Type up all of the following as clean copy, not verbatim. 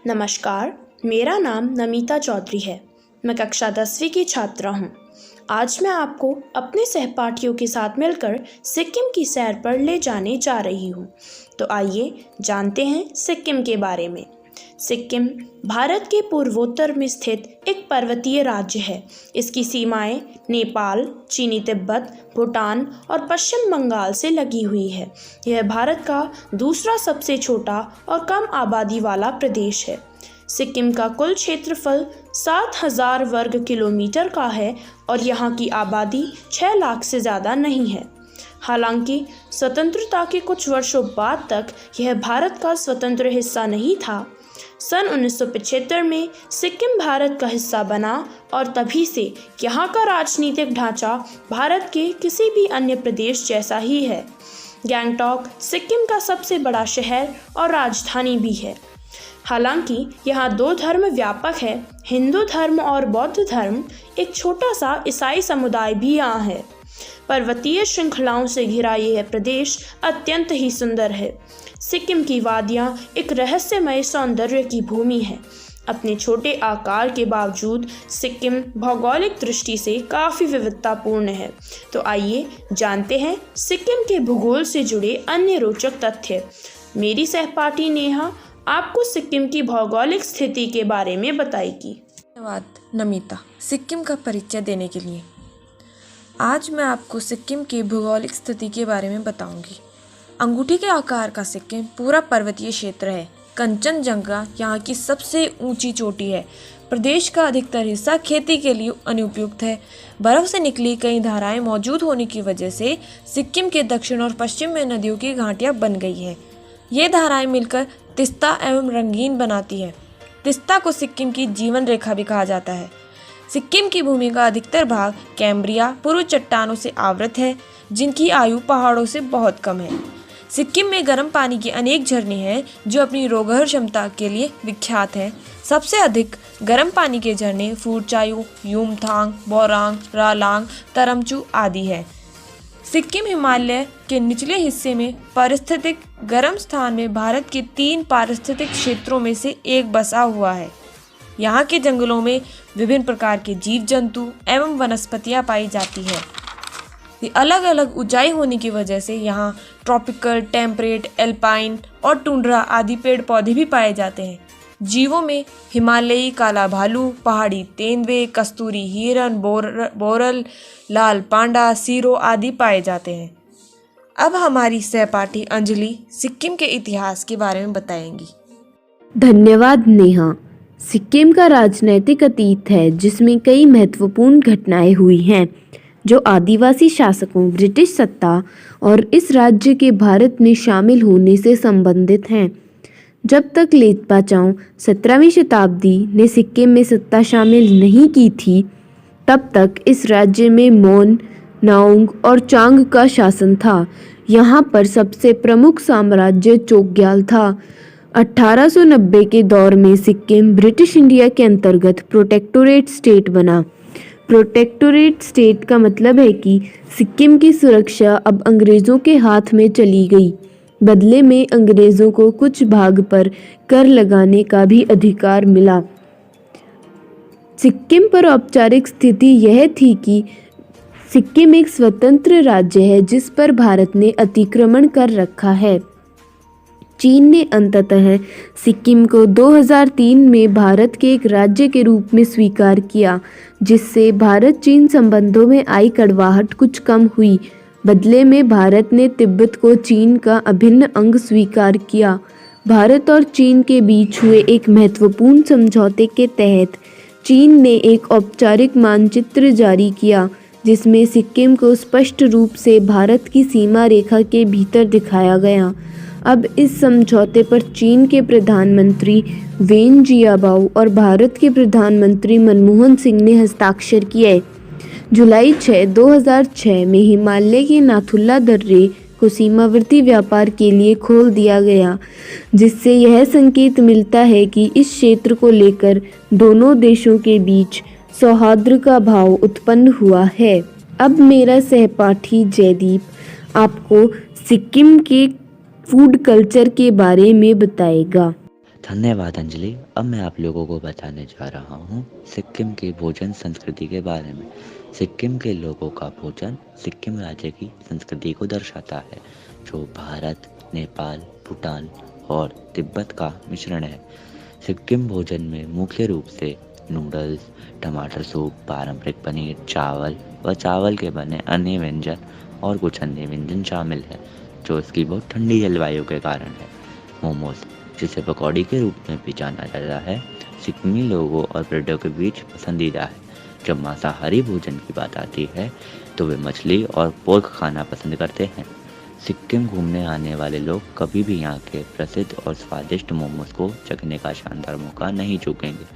नमस्कार, मेरा नाम नमिता चौधरी है। मैं कक्षा 10वीं की छात्रा हूँ। आज मैं आपको अपने सहपाठियों के साथ मिलकर सिक्किम की सैर पर ले जाने जा रही हूँ। तो आइए जानते हैं सिक्किम के बारे में। सिक्किम भारत के पूर्वोत्तर में स्थित एक पर्वतीय राज्य है। इसकी सीमाएं नेपाल, चीनी तिब्बत, भूटान और पश्चिम बंगाल से लगी हुई है। यह भारत का दूसरा सबसे छोटा और कम आबादी वाला प्रदेश है। सिक्किम का कुल क्षेत्रफल 7,000 वर्ग किलोमीटर का है और यहाँ की आबादी 6 लाख से ज़्यादा नहीं है। हालांकि स्वतंत्रता के कुछ वर्षों बाद तक यह भारत का स्वतंत्र हिस्सा नहीं था। सन 1975 में सिक्किम भारत का हिस्सा बना और तभी से यहाँ का राजनीतिक ढांचा भारत के किसी भी अन्य प्रदेश जैसा ही है। गैंगटॉक सिक्किम का सबसे बड़ा शहर और राजधानी भी है। हालांकि यहाँ दो धर्म व्यापक है, हिंदू धर्म और बौद्ध धर्म। एक छोटा सा ईसाई समुदाय भी यहाँ है। पर्वतीय श्रृंखलाओं से घिरा यह प्रदेश अत्यंत ही सुंदर है। सिक्किम की वादियाँ एक रहस्यमय सौंदर्य की भूमि है। अपने छोटे आकार के बावजूद सिक्किम भौगोलिक दृष्टि से काफ़ी विविधतापूर्ण है। तो आइए जानते हैं सिक्किम के भूगोल से जुड़े अन्य रोचक तथ्य। मेरी सहपाठी नेहा आपको सिक्किम की भौगोलिक स्थिति के बारे में बताएगी। धन्यवाद नमिता, सिक्किम का परिचय देने के लिए। आज मैं आपको सिक्किम की भौगोलिक स्थिति के बारे में बताऊंगी। अंगूठी के आकार का सिक्किम पूरा पर्वतीय क्षेत्र है। कंचनजंगा यहाँ की सबसे ऊंची चोटी है। प्रदेश का अधिकतर हिस्सा खेती के लिए अनुपयुक्त है। बर्फ से निकली कई धाराएं मौजूद होने की वजह से सिक्किम के दक्षिण और पश्चिम में नदियों की घाटियां बन गई हैं। ये धाराएं मिलकर तिस्ता एवं रंगीन बनाती है। तिस्ता को सिक्किम की जीवन रेखा भी कहा जाता है। सिक्किम की भूमि का अधिकतर भाग कैम्ब्रिया पूर्व चट्टानों से आवृत है, जिनकी आयु पहाड़ों से बहुत कम है। सिक्किम में गर्म पानी के अनेक झरने हैं जो अपनी रोगहर क्षमता के लिए विख्यात हैं। सबसे अधिक गर्म पानी के झरने फूरचायू, यूमथांग, बोरांग, रालांग, तरमचू आदि है। सिक्किम हिमालय के निचले हिस्से में पारिस्थितिक गर्म स्थान में भारत के 3 पारिस्थितिक क्षेत्रों में से एक बसा हुआ है। यहाँ के जंगलों में विभिन्न प्रकार के जीव जंतु एवं वनस्पतियाँ पाई जाती है। अलग अलग ऊंचाई होने की वजह से यहाँ ट्रॉपिकल, टेम्परेट, एल्पाइन और टुंड्रा आदि पेड़ पौधे भी पाए जाते हैं। जीवों में हिमालयी काला भालू, पहाड़ी तेंदुए, कस्तूरी हिरन, बोरल, लाल पांडा, सीरो आदि पाए जाते हैं। अब हमारी सहपाठी अंजलि सिक्किम के इतिहास के बारे में बताएंगी। धन्यवाद नेहा। सिक्किम का राजनैतिक अतीत है जिसमें कई महत्वपूर्ण घटनाएं हुई हैं जो आदिवासी शासकों, ब्रिटिश सत्ता और इस राज्य के भारत में शामिल होने से संबंधित हैं। जब तक लेप्चाओं 17वीं शताब्दी ने सिक्किम में सत्ता शामिल नहीं की थी, तब तक इस राज्य में मोन, नाउंग और चांग का शासन था। यहाँ पर सबसे प्रमुख साम्राज्य चोग्याल था। 1890 के दौर में सिक्किम ब्रिटिश इंडिया के अंतर्गत प्रोटेक्टोरेट स्टेट बना। प्रोटेक्टोरेट स्टेट का मतलब है कि सिक्किम की सुरक्षा अब अंग्रेज़ों के हाथ में चली गई। बदले में अंग्रेज़ों को कुछ भाग पर कर लगाने का भी अधिकार मिला। सिक्किम पर औपचारिक स्थिति यह थी कि सिक्किम एक स्वतंत्र राज्य है जिस पर भारत ने अतिक्रमण कर रखा है। चीन ने अंततः सिक्किम को 2003 में भारत के एक राज्य के रूप में स्वीकार किया, जिससे भारत चीन संबंधों में आई कड़वाहट कुछ कम हुई। बदले में भारत ने तिब्बत को चीन का अभिन्न अंग स्वीकार किया। भारत और चीन के बीच हुए एक महत्वपूर्ण समझौते के तहत चीन ने एक औपचारिक मानचित्र जारी किया जिसमें सिक्किम को स्पष्ट रूप से भारत की सीमा रेखा के भीतर दिखाया गया। अब इस समझौते पर चीन के प्रधानमंत्री वेन जियाबाओ और भारत के प्रधानमंत्री मनमोहन सिंह ने हस्ताक्षर किए। जुलाई 6, 2006 में हिमालय के नाथुला दर्रे को सीमावर्ती व्यापार के लिए खोल दिया गया, जिससे यह संकेत मिलता है कि इस क्षेत्र को लेकर दोनों देशों के बीच सौहार्द का भाव उत्पन्न हुआ है। अब मेरा सहपाठी जयदीप आपको सिक्किम के फूड कल्चर के बारे में बताएगा। धन्यवाद अंजलि। अब मैं आप लोगों को बताने जा रहा हूँ सिक्किम की भोजन संस्कृति के बारे में। सिक्किम के लोगों का भोजन सिक्किम राज्य की संस्कृति को दर्शाता है, जो भारत, नेपाल, भूटान और तिब्बत का मिश्रण है। सिक्किम भोजन में मुख्य रूप से नूडल्स, टमाटर सूप, पारंपरिक पनीर, चावल व चावल के बने अन्य व्यंजन और कुछ अन्य व्यंजन शामिल है, जो इसकी बहुत ठंडी जलवायु के कारण है। मोमोज, जिसे पकौड़ी के रूप में भी जाना जाता है, सिक्किमी लोगों और पर्यटकों के बीच पसंदीदा है। जब मांसाहारी भोजन की बात आती है तो वे मछली और पोर्क खाना पसंद करते हैं। सिक्किम घूमने आने वाले लोग कभी भी यहाँ के प्रसिद्ध और स्वादिष्ट मोमोज को चखने का शानदार मौका नहीं चूकेंगे।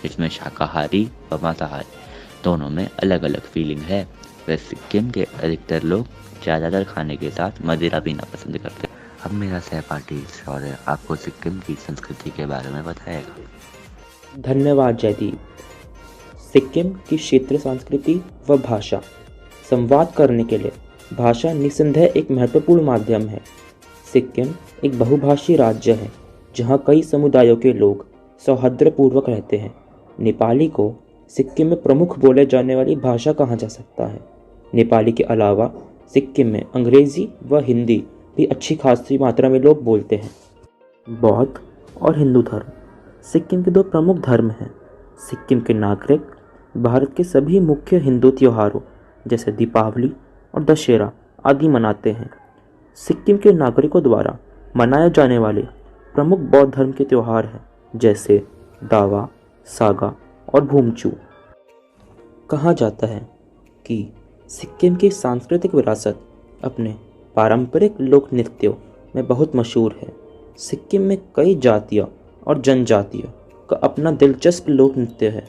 इसमें शाकाहारी व मांसाहारी दोनों में अलग अलग फीलिंग है। वे सिक्किम के अधिकतर लोग ज़्यादातर खाने के साथ मदिरा पीना पसंद करते हैं। अब मेरा सहपाठी शौर्य आपको सिक्किम की संस्कृति के बारे में बताएगा। धन्यवाद जयदीप। सिक्किम की क्षेत्रीय संस्कृति व भाषा। संवाद करने के लिए भाषा निस्संदेह एक महत्वपूर्ण माध्यम है। सिक्किम एक बहुभाषी राज्य है जहाँ कई समुदायों के लोग सौहार्दपूर्वक रहते हैं। नेपाली को सिक्किम में प्रमुख बोले जाने वाली भाषा कहा जा सकता है। नेपाली के अलावा सिक्किम में अंग्रेज़ी व हिंदी भी अच्छी खासी मात्रा में लोग बोलते हैं। बौद्ध और हिंदू धर्म सिक्किम के दो प्रमुख धर्म हैं। सिक्किम के नागरिक भारत के सभी मुख्य हिंदू त्योहारों जैसे दीपावली और दशहरा आदि मनाते हैं। सिक्किम के नागरिकों द्वारा मनाए जाने वाले प्रमुख बौद्ध धर्म के त्यौहार हैं जैसे दावा, सागा और भूमचू। कहा जाता है कि सिक्किम की सांस्कृतिक विरासत अपने पारंपरिक लोक नृत्यों में बहुत मशहूर है। सिक्किम में कई जातियाँ और जनजातियों का अपना दिलचस्प लोक नृत्य है।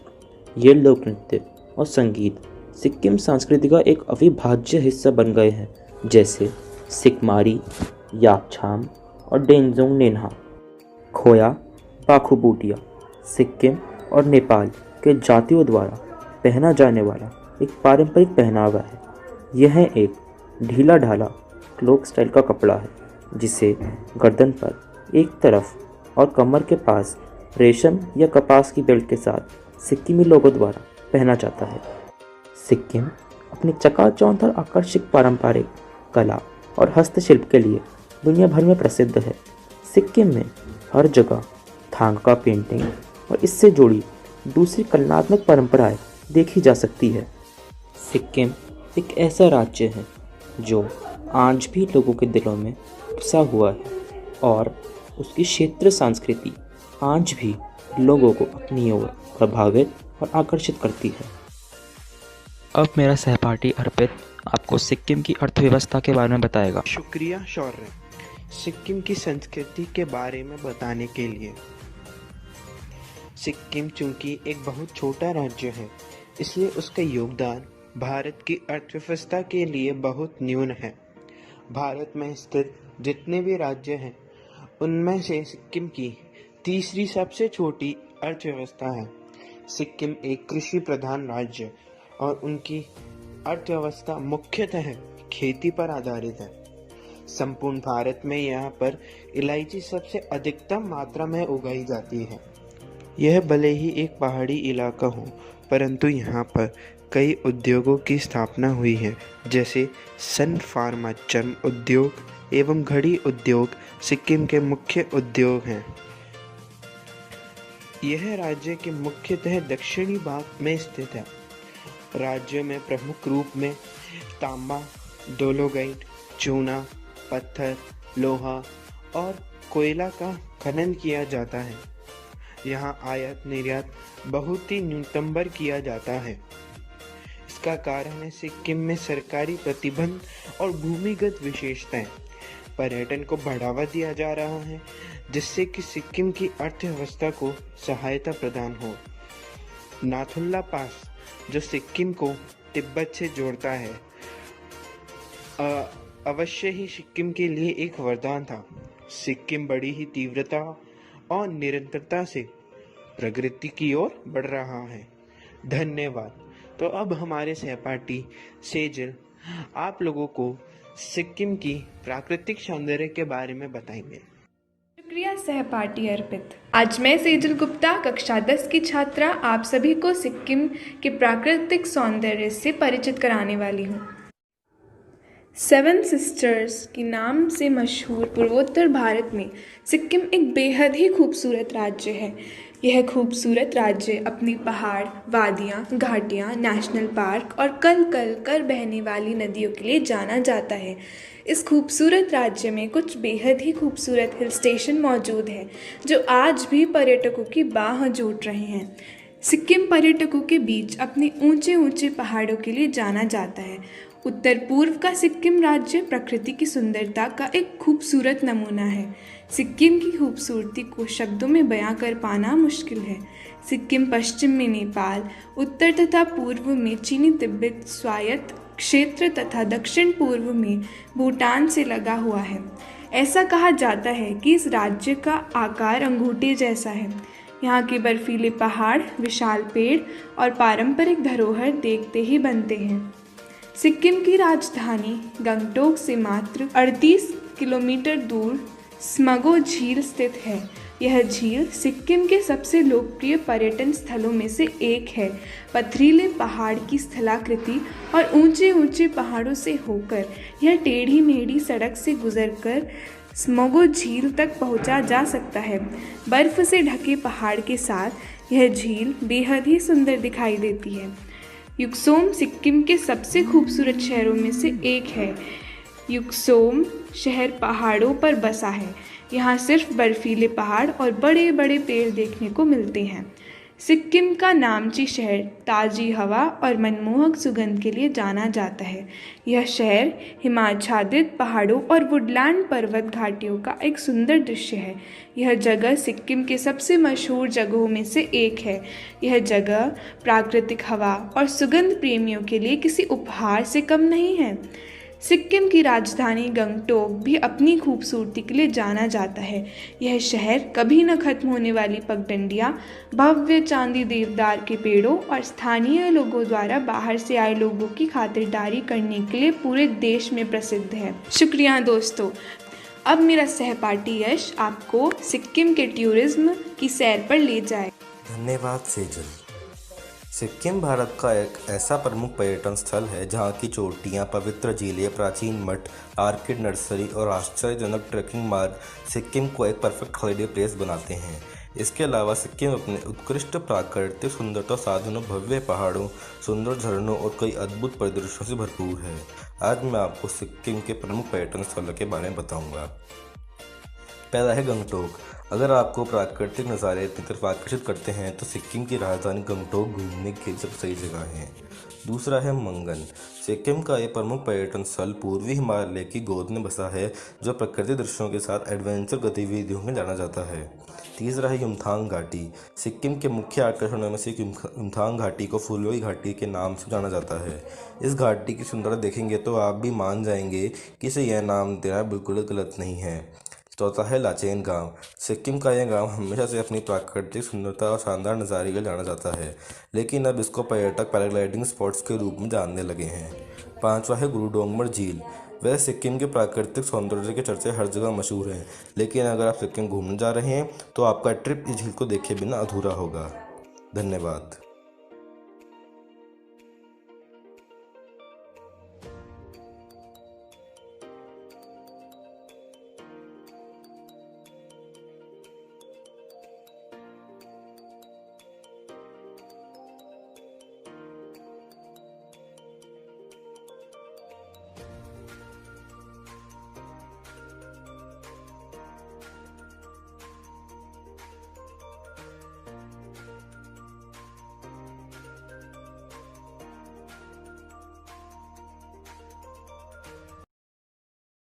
ये लोक नृत्य और संगीत सिक्किम संस्कृति का एक अविभाज्य हिस्सा बन गए हैं, जैसे सिकमारी, याकछाम और डेंजोंग नेन्हा। खोया पाखुबूटिया सिक्किम और नेपाल के जातियों द्वारा पहना जाने वाला एक पारंपरिक पहनावा है। यह एक ढीला ढाला क्लोक स्टाइल का कपड़ा है जिसे गर्दन पर एक तरफ और कमर के पास रेशम या कपास की बेल्ट के साथ सिक्किमी लोगों द्वारा पहना जाता है। सिक्किम अपनी चकाचौंध और आकर्षक पारंपरिक कला और हस्तशिल्प के लिए दुनिया भर में प्रसिद्ध है। सिक्किम में हर जगह थांगका पेंटिंग और इससे जुड़ी दूसरी कलात्मक परंपराएं देखी जा सकती है। सिक्किम एक ऐसा राज्य है जो आज भी लोगों के दिलों में बसा हुआ है और उसकी क्षेत्रीय संस्कृति आज भी लोगों को अपनी ओर प्रभावित और आकर्षित करती है। अब मेरा सहपाठी अर्पित आपको सिक्किम की अर्थव्यवस्था के बारे में बताएगा। शुक्रिया शौर्य, सिक्किम की संस्कृति के बारे में बताने के लिए। सिक्किम चूंकि एक बहुत छोटा राज्य है, इसलिए उसका योगदान भारत की अर्थव्यवस्था के लिए बहुत न्यून है। भारत में स्थित जितने भी राज्य हैं, उनमें से सिक्किम की तीसरी सबसे छोटी अर्थव्यवस्था है। सिक्किम एक कृषि प्रधान राज्य और उनकी अर्थव्यवस्था मुख्यतः खेती पर आधारित है। संपूर्ण भारत में यहाँ पर इलायची सबसे अधिकतम मात्रा में उगाई जाती है। यह भले ही एक पहाड़ी इलाका हो, परंतु यहाँ पर कई उद्योगों की स्थापना हुई है, जैसे सन फार्मा, चर्म उद्योग एवं घड़ी उद्योग सिक्किम के मुख्य उद्योग हैं। यह राज्य के मुख्यतः दक्षिणी भाग में स्थित है। राज्य में प्रमुख रूप में तांबा, डोलोगाइट, चूना, पत्थर, लोहा और कोयला का खनन किया जाता है। यहाँ आयात निर्यात बहुत ही न्यूनतम पर किया जाता है। इसका कारण है सिक्किम में सरकारी प्रतिबंध और भूमिगत विशेषताएं। पर्यटन को बढ़ावा दिया जा रहा है, जिससे कि सिक्किम की अर्थव्यवस्था को सहायता प्रदान हो। नाथुला पास, जो सिक्किम को तिब्बत से जोड़ता है, अवश्य ही सिक्किम के लिए एक वरदान था। सिक्किम बड़ी ही तीव्रता और निरंतरता से प्रगति की ओर बढ़ रहा है। धन्यवाद। तो अब हमारे सहपाठी सेजल आप लोगों को सिक्किम की प्राकृतिक सौंदर्य के बारे में बताएंगे। शुक्रिया सहपाठी अर्पित। आज मैं सेजल गुप्ता कक्षा 10 की छात्रा आप सभी को सिक्किम के प्राकृतिक सौंदर्य से परिचित कराने वाली हूँ। सेवन सिस्टर्स के नाम से मशहूर पूर्वोत्तर भारत में सिक्किम एक बेहद ही खूबसूरत राज्य है। यह खूबसूरत राज्य अपनी पहाड़, वादियाँ, घाटियाँ, नेशनल पार्क और कल कल कर बहने वाली नदियों के लिए जाना जाता है। इस खूबसूरत राज्य में कुछ बेहद ही खूबसूरत हिल स्टेशन मौजूद हैं जो आज भी पर्यटकों की बाह जोट रहे हैं। सिक्किम पर्यटकों के बीच अपने ऊंचे ऊंचे पहाड़ों के लिए जाना जाता है। उत्तर पूर्व का सिक्किम राज्य प्रकृति की सुंदरता का एक खूबसूरत नमूना है। सिक्किम की खूबसूरती को शब्दों में बयां कर पाना मुश्किल है। सिक्किम पश्चिम में नेपाल, उत्तर तथा पूर्व में चीनी तिब्बत स्वायत्त क्षेत्र तथा दक्षिण पूर्व में भूटान से लगा हुआ है। ऐसा कहा जाता है कि इस राज्य का आकार अंगूठे जैसा है। यहाँ के बर्फीले पहाड़, विशाल पेड़ और पारंपरिक धरोहर देखते ही बनते हैं। सिक्किम की राजधानी गंगटोक से मात्र 38 किलोमीटर दूर स्मगो झील स्थित है। यह झील सिक्किम के सबसे लोकप्रिय पर्यटन स्थलों में से एक है। पथरीले पहाड़ की स्थलाकृति और ऊंचे ऊंचे पहाड़ों से होकर यह टेढ़ी मेढ़ी सड़क से गुजरकर स्मगो झील तक पहुंचा जा सकता है। बर्फ से ढके पहाड़ के साथ यह झील बेहद ही सुंदर दिखाई देती है। युकसोम सिक्किम के सबसे खूबसूरत शहरों में से एक है। युकसोम शहर पहाड़ों पर बसा है। यहाँ सिर्फ बर्फीले पहाड़ और बड़े बड़े पेड़ देखने को मिलते हैं। सिक्किम का नामची शहर ताज़ी हवा और मनमोहक सुगंध के लिए जाना जाता है। यह शहर हिमाच्छादित पहाड़ों और वुडलैंड पर्वत घाटियों का एक सुंदर दृश्य है। यह जगह सिक्किम के सबसे मशहूर जगहों में से एक है। यह जगह प्राकृतिक हवा और सुगंध प्रेमियों के लिए किसी उपहार से कम नहीं है। सिक्किम की राजधानी गंगटोक भी अपनी खूबसूरती के लिए जाना जाता है। यह शहर कभी न खत्म होने वाली पगडंडियाँ, भव्य चांदी देवदार के पेड़ों और स्थानीय लोगों द्वारा बाहर से आए लोगों की खातिरदारी करने के लिए पूरे देश में प्रसिद्ध है। शुक्रिया दोस्तों। अब मेरा सहपाठी यश आपको सिक्किम के टूरिज्म की सैर पर ले जाए। धन्यवाद सेजल। सिक्किम भारत का एक ऐसा प्रमुख पर्यटन स्थल है जहाँ की चोटियाँ, पवित्र झीलें, प्राचीन मठ, आर्किड नर्सरी और आश्चर्यजनक ट्रैकिंग मार्ग सिक्किम को एक परफेक्ट हॉलिडे प्लेस बनाते हैं। इसके अलावा सिक्किम अपने उत्कृष्ट प्राकृतिक सुंदरता साधनों, भव्य पहाड़ों, सुंदर झरनों और कई अद्भुत परिदृश्यों से भरपूर है। आज मैं आपको सिक्किम के प्रमुख पर्यटन स्थलों के बारे में बताऊँगा। पहला है गंगटोक। अगर आपको प्राकृतिक नज़ारे अपनी तरफ आकर्षित करते हैं तो सिक्किम की राजधानी गंगटोक घूमने की सबसे सही जगह है। दूसरा है मंगन। सिक्किम का ये प्रमुख पर्यटन स्थल पूर्वी हिमालय की गोद में बसा है जो प्रकृतिक दृश्यों के साथ एडवेंचर गतिविधियों में जाना जाता है। तीसरा है युमथांग घाटी। सिक्किम के मुख्य आकर्षणों में से एक युमथांग घाटी को फूलोई घाटी के नाम से जाना जाता है। इस घाटी की सुंदरता देखेंगे तो आप भी मान जाएंगे कि इसे यह नाम देना बिल्कुल गलत नहीं है। चौथा है लाचेन गांव। सिक्किम का यह गांव हमेशा से अपनी प्राकृतिक सुंदरता और शानदार नज़ारे के लिए जाना जाता है, लेकिन अब इसको पर्यटक पैराग्लाइडिंग स्पॉट्स के रूप में जानने लगे हैं। पांचवा है गुरुडोंगमर झील। वह सिक्किम के प्राकृतिक सौंदर्य के चर्चे हर जगह मशहूर हैं, लेकिन अगर आप सिक्किम घूमने जा रहे हैं तो आपका ट्रिप इस झील को देखे बिना अधूरा होगा। धन्यवाद।